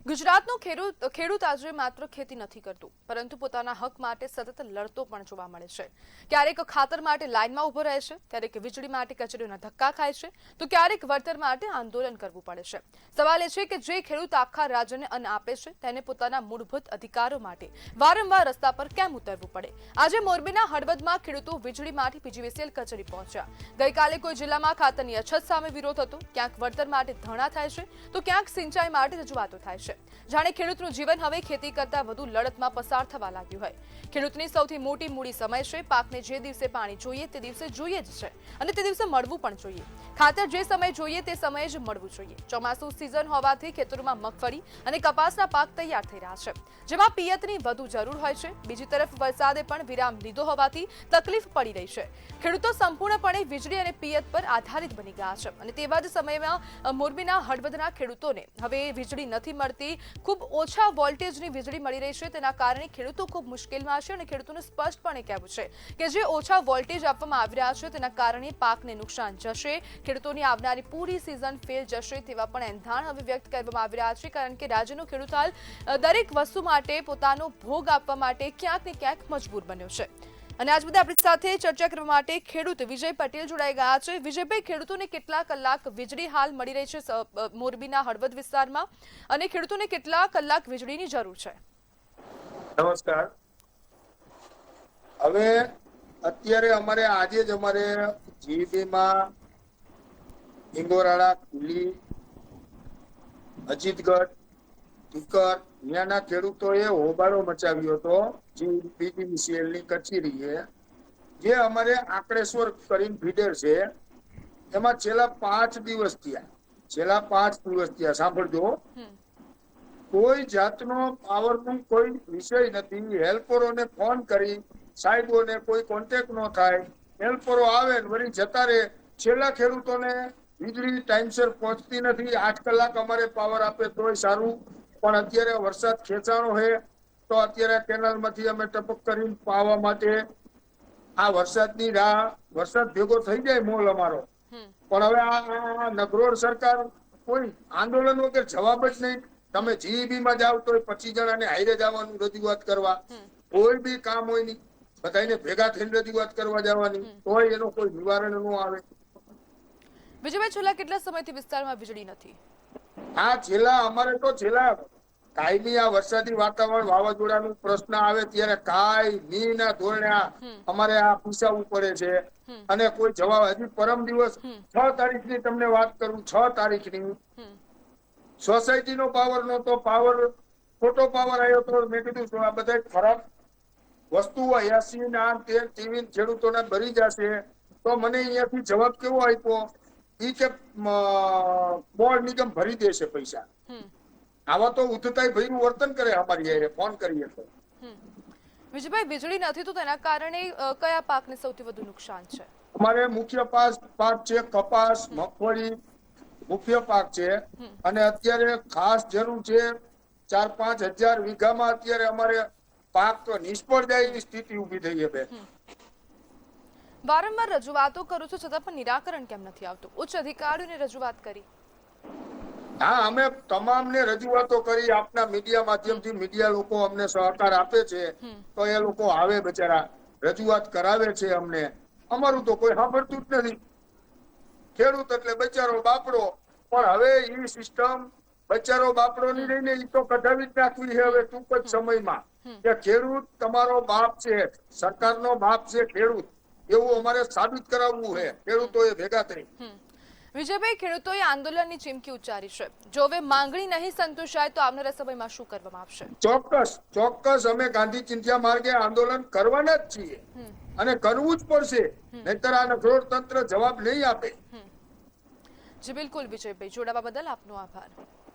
ગુજરાતનો ખેડૂત આજે માત્ર ખેતી નથી કરતું, પરંતુ પોતાના હક માટે સતત લડતો પણ જોવા મળે છે। ક્યારેક ખાતર માટે લાઇનમાં ઊભો રહે છે, ક્યારેક વીજળી માટે કચેરીઓના ધક્કા ખાય છે, તો ક્યારેક વળતર માટે આંદોલન કરવું પડે છે। સવાલ એ છે કે જે ખેડૂત આખા રાજ્યને અન્ન આપે છે, તેને પોતાના મૂળભૂત અધિકારો માટે વારંવાર રસ્તા પર કેમ ઉતરવું પડે? આજે મોરબીના હળવદમાં ખેડૂતો વીજળી માટે પીજીવીસીએલ કચેરી પહોંચ્યા। ગઈકાલે કોઈ જિલ્લામાં ખાતરની અછત સામે વિરોધ હતો, ક્યાંક વળતર માટે ધરણા થાય છે, તો ક્યાંક સિંચાઈ માટે રજૂઆતો થાય છે। જાણે ખેડૂતનું જીવન હવે ખેતી કરતા વધુ લડતમાં પસાર થવા લાગ્યું હોય। ખેડૂતની સૌથી મોટી મૂડી સમય છે। પાકને જે દિવસે પાણી જોઈએ તે દિવસે જોઈએ જ છે, અને તે દિવસે મળવું પણ જોઈએ। ખાતર જે સમય જોઈએ તે સમયે જ મળવું જોઈએ। ચોમાસુ સિઝન હોવાથી ખેતરોમાં મગફળી અને કપાસના પાક તૈયાર થઈ રહ્યા છે, જેમાં પિયતની વધુ જરૂર હોય છે। બીજી તરફ વરસાદે પણ વિરામ લીધો હોવાથી તકલીફ પડી રહી છે। ખેડૂતો સંપૂર્ણપણે વીજળી અને પિયત પર આધારિત બની ગયા છે, અને તેવા જ સમયમાં મોરબીના હળવદના ખેડૂતોને હવે વીજળી નથી મળતી। ખૂબ ઓછા વોલ્ટેજની વીજળી મળી રહી છે, તેના કારણે ખેડૂતો ખૂબ મુશ્કેલમાં છે, અને ખેડૂતોનું સ્પષ્ટપણે કહેવું છે કે જે ઓછા વોલ્ટેજ આપવામાં આવી રહ્યા છે તેના કારણે પાકને નુકસાન જશે, ખેડૂતોની આવનારી પૂરી સિઝન ફેલ જશે તેવા પણ એંધાણ હવે વ્યક્ત કરવામાં આવી રહ્યા છે। કારણ કે રાજ્યનો ખેડૂત હાલ દરેક વસ્તુ માટે પોતાનો ભોગ આપવા માટે ક્યાંક ને ક્યાંક મજબૂર બન્યો છે। અને આજ બધા આપણી સાથે ચર્ચા કરવા માટે ખેડૂત વિજય પટેલ જોડાઈ ગયા છે। વિજયભાઈ, ખેડૂતોને કેટલા કલાક વીજળી હાલ મળી રહી છે મોરબીના હળવદ વિસ્તારમાં, અને ખેડૂતોને કેટલા કલાક વીજળીની જરૂર છે? નમસ્કાર। હવે અત્યારે આજે જ જીવીબીમાં ઇંગોરાળા, કુલી, અજીતગઢ, ટીકર ત્યાંના ખેડૂતોએ હોબાળો મચાવ્યો હતો પીજીવીસીએલ ની કચેરીએ, જે અમારે આંકડેશ્વર કરીને ફીડર છે, એમાં છેલ્લા 5 દિવસ થયા સાંભળજો, કોઈ જાતનો પાવરનો કોઈ વિષય નથી। હેલ્પરોને ફોન કરી સાહેબોને કોઈ કોન્ટેક્ટ ન થાય, હેલ્પરો આવે ને વળી જતા રહે। છેલ્લા ખેડૂતોને વીજળી ટાઈમસર પહોંચતી નથી। 8 કલાક અમારે પાવર આપે તોય સારું, પણ અત્યારે વરસાદ ખેંચાણો છે, તો અત્યારે કેનાલમાંથી અમે ટપક કરીને પાવા માટે આ વરસાદની રાહ, વરસાદ ભેગો થઈ જાય મોલ અમારો, પણ હવે આ નગરોળ સરકાર કોઈ આંદોલન વગર જવાબ જ નહીં। તમે જીઈબી માં જાવ તો 25 જણાને હાઈરે જવાનું રજૂઆત કરવા, કોઈ બી કામ હોય નહીં, બધાને ભેગા થઈને રજૂઆત કરવા જવાની, તોય એનો કોઈ નિવારણ ન આવે। વિજયભાઈ, છેલ્લા કેટલા સમયથી વિસ્તારમાં વીજળી નથી? છેલ્લા કાયમી આ વરસાદી વાતાવરણ, વાવાઝોડાનો પ્રશ્ન આવે ત્યારે કાયમી ના ધોરણે અમારે આ પૂછાવવું પડે છે, અને કોઈ જવાબ હજી પરમ દિવસ 6 તારીખની તમને વાત કરું, 6 તારીખની સોસાયટીનો પાવર નહોતો, ખોટો પાવર આવ્યો તો મેં કીધું આ બધા ખરાબ વસ્તુઓ 80 ના 13 ટીવી ખેડૂતોને ભરી જશે, તો મને અહીંયાથી જવાબ કેવો આપ્યો ઈ કે બોર્ડ નિગમ ભરી દેશે પૈસા। આવા તો ઉઠતાય ભઈનું વર્તન કરે અમારી હારે ફોન કરીએ તો। વિજયભાઈ, વીજળી નથી તો તેના કારણે કયા પાકને સૌથી વધુ નુકસાન છે? અમારે મુખ્ય પાક છે કપાસ, મગફળી મુખ્ય પાક છે, અને અત્યારે ખાસ જરૂર છે 4-5 હજાર વીઘામાં અત્યારે અમારે પાક નિષ્ફળ જાય એવી સ્થિતિ ઊભી થઈ છે બેન। વારંવાર રજૂઆતો કરું છું છતાં પણ નિરાકરણ કેમ નથી આવતું? ઉચ્ચ અધિકારીઓને રજૂઆત કરી? હા, અમે તમામને રજૂઆતો કરી, આપના મીડિયા માધ્યમથી મીડિયા લોકો અમને સહકાર આપે છે, તો એ લોકો આવે બચારા રજૂઆત કરાવે છે અમને। અમારું તો કોઈ સાંભળતું જ નથી। ખેડૂત એટલે બચારો બાપડો, પણ હવે એ સિસ્ટમ બચારો બાપડો ની રહીને એ તો કઢાવી જ નાખવી છે હવે ટૂંક જ સમયમાં, કે ખેડૂત તમારો બાપ છે, સરકારનો બાપ છે ખેડૂત, એવું અમારે સાબિત કરાવવું છે ખેડૂતોએ ભેગા થઈ। વિજયભાઈ, ખેડૂતોએ આંદોલનની ચીમકી ઉચ્ચારી છે, જો હવે માંગણી નહીં સંતોષાય તો આવનારા સમયમાં શું કરવામાં આવશે? ચોક્કસ અમે ગાંધી ચિંધ્યા માર્ગે આંદોલન કરવાના જ છીએ, અને કરવું જ પડશે, નહીતર આ નગરોળ તંત્ર જવાબ નહીં આપે। જી બિલકુલ વિજયભાઈ, જોડાવા બદલ આપનો આભાર।